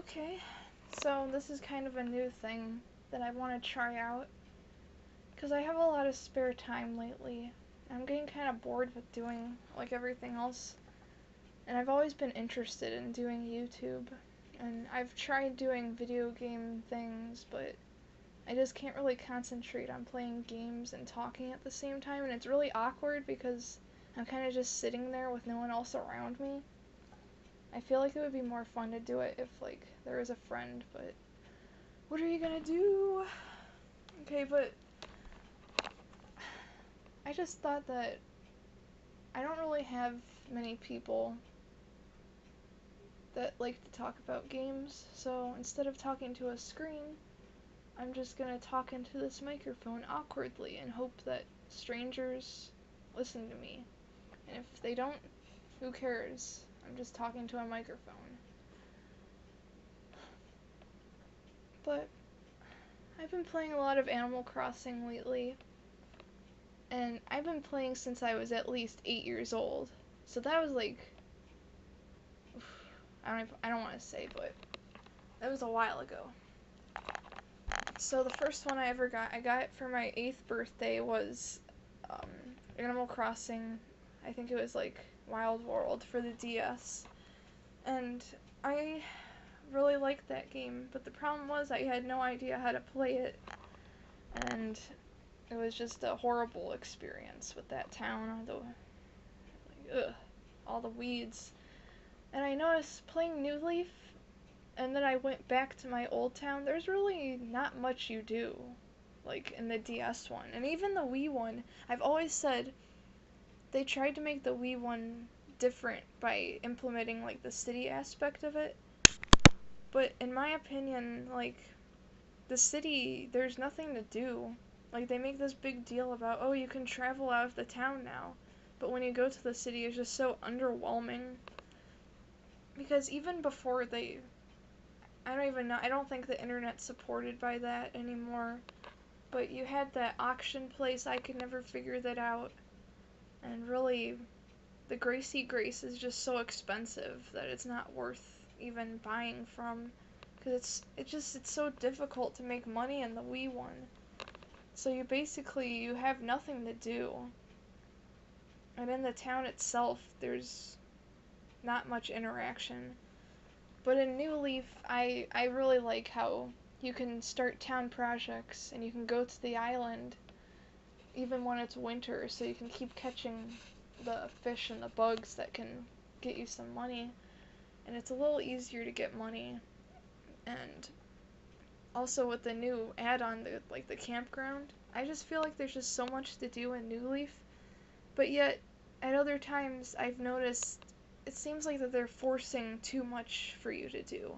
Okay, so this is kind of a new thing that I want to try out because I have a lot of spare time lately. I'm getting kind of bored with doing like everything else, and I've always been interested in doing YouTube, and I've tried doing video game things, but I just can't really concentrate on playing games and talking at the same time, and it's really awkward because I'm kind of just sitting there with no one else around me. I feel like it would be more fun to do it if like there was a friend, but what are you gonna do? Okay, but I just thought that I don't really have many people that like to talk about games, so instead of talking to a screen, I'm just gonna talk into this microphone awkwardly and hope that strangers listen to me. And if they don't, who cares? I'm just talking to a microphone. But I've been playing a lot of Animal Crossing lately, and I've been playing since I was at least 8 years old. So that was like, I don't want to say, but that was a while ago. So the first one I got for my 8th birthday was um, Animal Crossing. I think it was like Wild World for the DS. And I really liked that game, but the problem was I had no idea how to play it. And it was just a horrible experience with that town. All the weeds. And I noticed playing New Leaf, and then I went back to my old town, there's really not much you do, like in the DS one. And even the Wii one, I've always said they tried to make the Wii one different by implementing like the city aspect of it. But in my opinion, like the city, there's nothing to do. Like they make this big deal about, oh, you can travel out of the town now. But when you go to the city, it's just so underwhelming. Because even before I don't even know, I don't think the internet's supported by that anymore. But you had that auction place, I could never figure that out. And really, the Gracie Grace is just so expensive that it's not worth even buying from. Because it's so difficult to make money in the Wii one. So you have nothing to do. And in the town itself, there's not much interaction. But in New Leaf, I really like how you can start town projects and you can go to the island even when it's winter, so you can keep catching the fish and the bugs that can get you some money. And it's a little easier to get money. And also with the new add-on, like the campground, I just feel like there's just so much to do in New Leaf. But yet, at other times, I've noticed it seems like that they're forcing too much for you to do.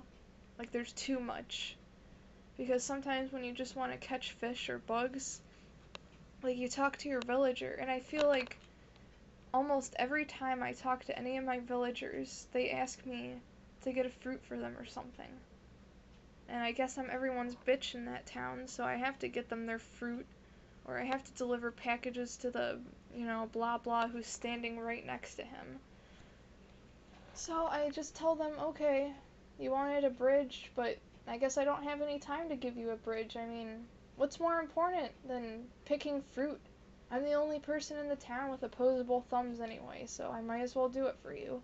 Like there's too much. Because sometimes when you just want to catch fish or bugs, like you talk to your villager, and I feel like almost every time I talk to any of my villagers, they ask me to get a fruit for them or something. And I guess I'm everyone's bitch in that town, so I have to get them their fruit, or I have to deliver packages to the, blah blah who's standing right next to him. So I just tell them, okay, you wanted a bridge, but I guess I don't have any time to give you a bridge. I mean, what's more important than picking fruit? I'm the only person in the town with opposable thumbs anyway, so I might as well do it for you.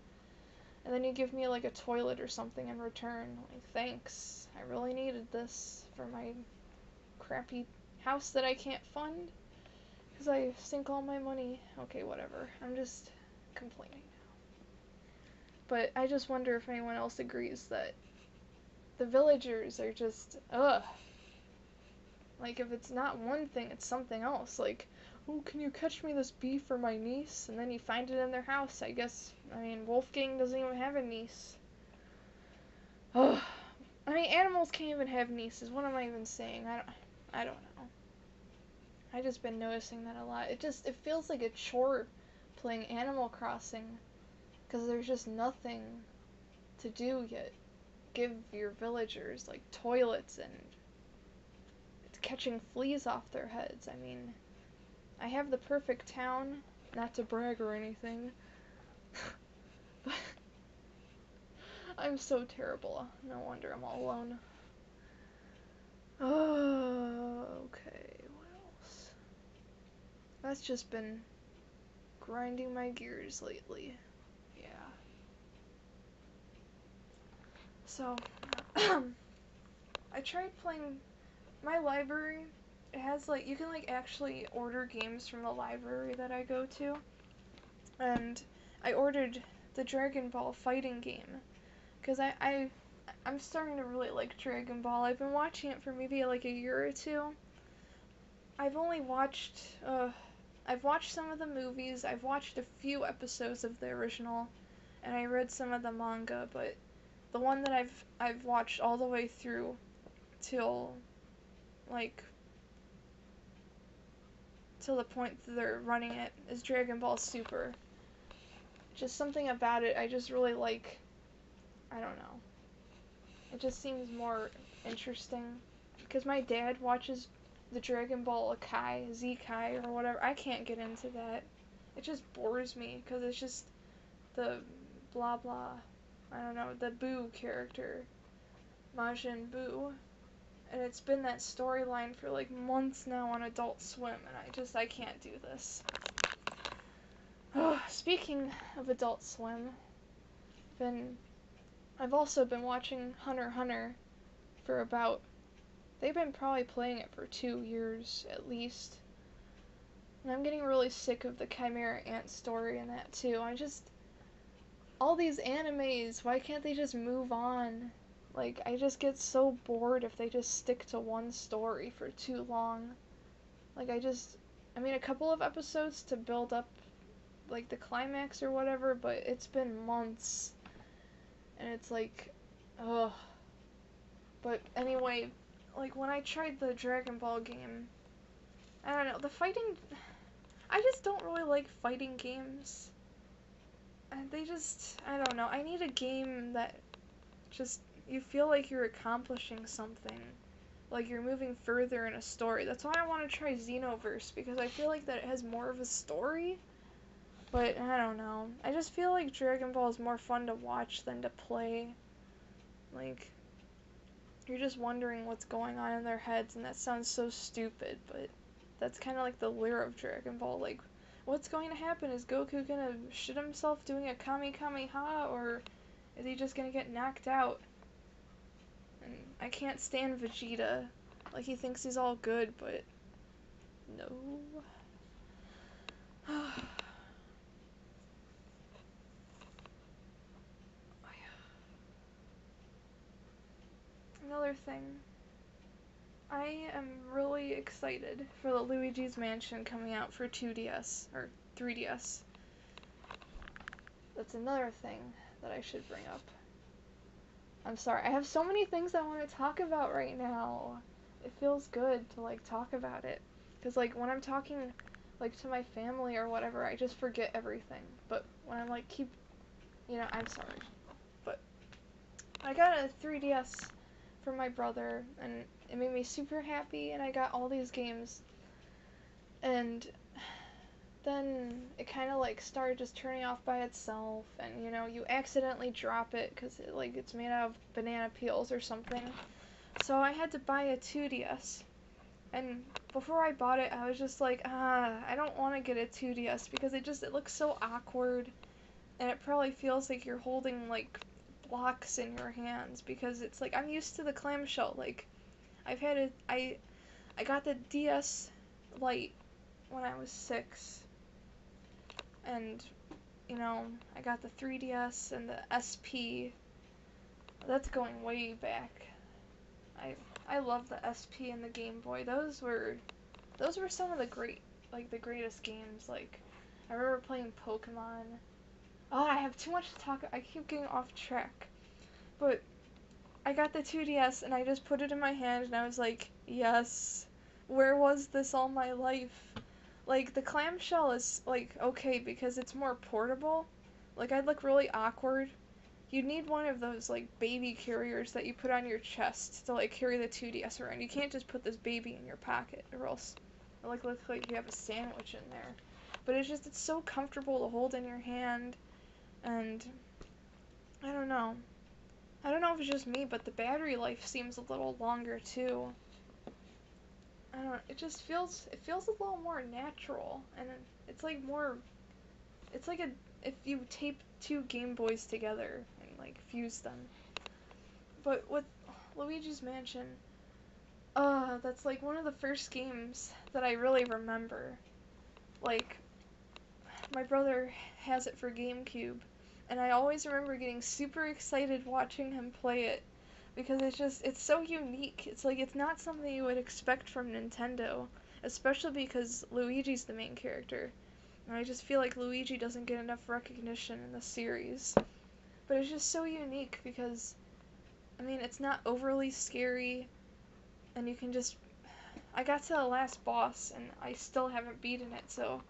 And then you give me like a toilet or something in return. Like, thanks. I really needed this for my crappy house that I can't fund. Because I sink all my money. Okay, whatever. I'm just complaining. But I just wonder if anyone else agrees that the villagers are just, ugh. Like, if it's not one thing, it's something else. Like, oh, can you catch me this beef for my niece? And then you find it in their house, I guess. I mean, Wolfgang doesn't even have a niece. Ugh. I mean, animals can't even have nieces. What am I even saying? I don't know. I just been noticing that a lot. It feels like a chore playing Animal Crossing. Because there's just nothing to do yet. Give your villagers, like, toilets and catching fleas off their heads. I mean, I have the perfect town, not to brag or anything, but I'm so terrible. No wonder I'm all alone. Oh, okay, what else? That's just been grinding my gears lately. Yeah. So, I tried playing my library. It has like, you can like actually order games from the library that I go to. And I ordered the Dragon Ball fighting game. Because I'm starting to really like Dragon Ball. I've been watching it for maybe like a year or two. I've only watched, I've watched some of the movies, I've watched a few episodes of the original, and I read some of the manga, but the one that I've watched all the way through till, like, till the point that they're running it is Dragon Ball Super. Just something about it I just really like. I don't know. It just seems more interesting. Because my dad watches the Dragon Ball Kai, Z-Kai, or whatever. I can't get into that. It just bores me, because it's just the blah blah. I don't know, the Buu character. Majin Buu. And it's been that storyline for like months now on Adult Swim, and I can't do this. Speaking of Adult Swim, I've also been watching Hunter x Hunter for about, they've been probably playing it for 2 years at least. And I'm getting really sick of the Chimera Ant story and that too. All these animes, why can't they just move on? Like, I just get so bored if they just stick to one story for too long. Like, I mean, a couple of episodes to build up, like, the climax or whatever, but it's been months. And it's like, ugh. But anyway, like, when I tried the Dragon Ball game, I don't know, I just don't really like fighting games. And I don't know, I need a game that just, you feel like you're accomplishing something. Like you're moving further in a story. That's why I want to try Xenoverse, because I feel like that it has more of a story. But, I don't know. I just feel like Dragon Ball is more fun to watch than to play. Like, you're just wondering what's going on in their heads, and that sounds so stupid, but that's kind of like the lure of Dragon Ball. Like, what's going to happen? Is Goku gonna shit himself doing a Kami Kameha, or is he just gonna get knocked out? And I can't stand Vegeta. Like, he thinks he's all good, but no. Another thing. I am really excited for the Luigi's Mansion coming out for 2DS, or 3DS. That's another thing that I should bring up. I'm sorry, I have so many things I want to talk about right now. It feels good to, like, talk about it. Because, like, when I'm talking, like, to my family or whatever, I just forget everything. But when I'm, like, I'm sorry. But I got a 3DS from my brother, and it made me super happy, and I got all these games. And then it kind of, like, started just turning off by itself, and, you accidentally drop it because it's made out of banana peels or something. So I had to buy a 2DS. And before I bought it, I was just like, I don't want to get a 2DS because it looks so awkward, and it probably feels like you're holding, like, blocks in your hands, because it's like, I'm used to the clamshell. Like, I got the DS Lite when I was 6, and, I got the 3DS and the SP. That's going way back. I love the SP and the Game Boy. Those were some of the greatest games. Like, I remember playing Pokemon. Oh, I have too much to talk. I keep getting off track. But I got the 2DS and I just put it in my hand and I was like, yes. Where was this all my life? Like, the clamshell is, like, okay because it's more portable. Like, I'd look really awkward. You'd need one of those, like, baby carriers that you put on your chest to, like, carry the 2DS around. You can't just put this baby in your pocket, or else it, like, looks like you have a sandwich in there. But it's so comfortable to hold in your hand, and I don't know. I don't know if it's just me, but the battery life seems a little longer too. I don't, it feels a little more natural, and it's like more, it's like if you tape two Game Boys together and like fuse them. But with Luigi's Mansion, that's like one of the first games that I really remember. Like, my brother has it for Gamecube, and I always remember getting super excited watching him play it because it's so unique. It's like it's not something you would expect from Nintendo, especially because Luigi's the main character. And I just feel like Luigi doesn't get enough recognition in the series. But it's just so unique because, I mean, it's not overly scary, and you can just... I got to the last boss, and I still haven't beaten it, so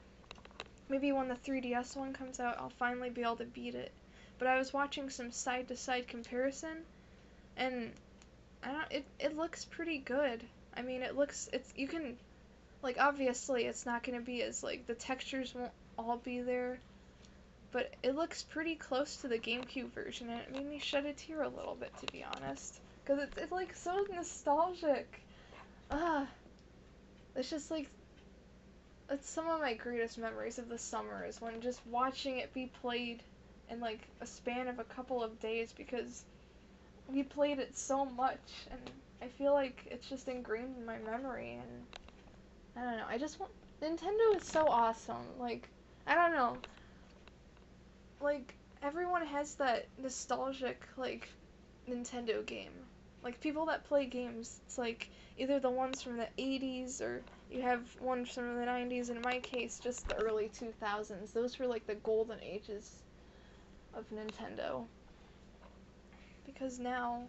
maybe when the 3DS one comes out, I'll finally be able to beat it. But I was watching some side-to-side comparison, and it looks pretty good. I mean, you can, like, obviously it's not going to be as, like, the textures won't all be there, but it looks pretty close to the GameCube version, and it made me shed a tear a little bit, to be honest. Because it's like, so nostalgic. Ah, it's just, like, it's some of my greatest memories of the summer is when just watching it be played in, like, a span of a couple of days, because we played it so much, and I feel like it's just ingrained in my memory, and I don't know, I just want... Nintendo is so awesome, like, I don't know, like, everyone has that nostalgic, like, Nintendo game. Like, people that play games, it's like, either the ones from the 80s, or you have ones from the 90s, in my case, just the early 2000s. Those were, like, the golden ages of Nintendo. Because now,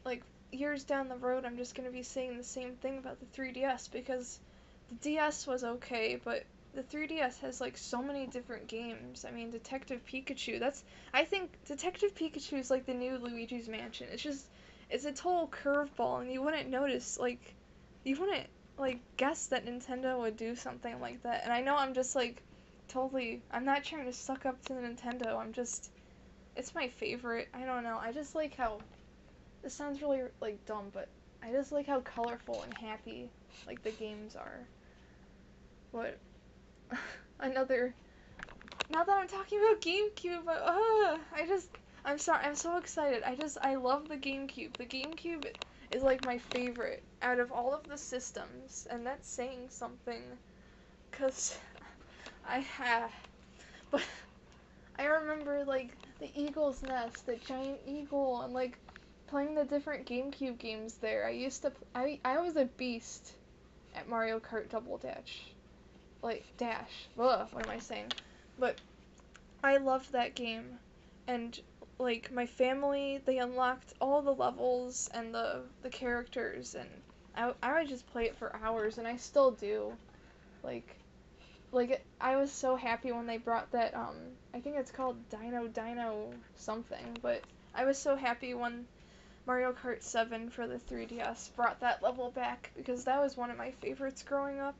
like, years down the road, I'm just gonna be saying the same thing about the 3DS, because the DS was okay, but the 3DS has, like, so many different games. I mean, Detective Pikachu, I think Detective Pikachu is, like, the new Luigi's Mansion. It's a total curveball, and you wouldn't notice, like, you wouldn't, like, guess that Nintendo would do something like that. And I know I'm just, like, totally, I'm not trying to suck up to Nintendo, it's my favorite. I don't know, I just like how, this sounds really, like, dumb, but I just like how colorful and happy, like, the games are. But, another, now that I'm talking about GameCube, I'm sorry, I'm so excited. I love the GameCube. The GameCube is, like, my favorite out of all of the systems, and that's saying something, because but I remember, like, the Eagle's Nest, the giant eagle, and, like, playing the different GameCube games there. I was a beast at Mario Kart Double Dash. Like, Dash. Ugh, what am I saying? But I loved that game, and, like, my family, they unlocked all the levels and the characters, and I would just play it for hours, and I still do. Like, I was so happy when they brought that, I think it's called Dino something, but I was so happy when Mario Kart 7 for the 3DS brought that level back, because that was one of my favorites growing up.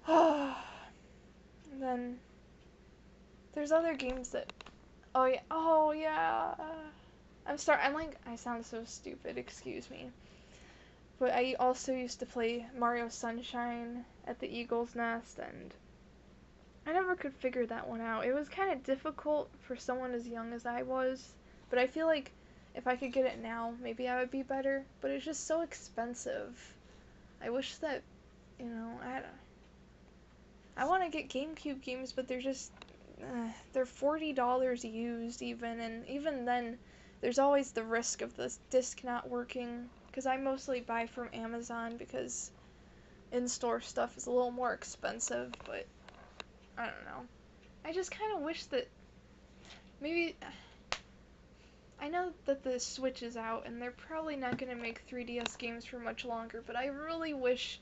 And then there's other games that, oh yeah, I sound so stupid, excuse me. But I also used to play Mario Sunshine at the Eagle's Nest, and I never could figure that one out. It was kind of difficult for someone as young as I was, but I feel like if I could get it now, maybe I would be better, but it's just so expensive. I wish that, I want to get GameCube games, but they're $40 used even, and even then, there's always the risk of the disc not working, because I mostly buy from Amazon, because in-store stuff is a little more expensive, but I don't know. I just kind of wish that maybe, I know that the Switch is out, and they're probably not going to make 3DS games for much longer, but I really wish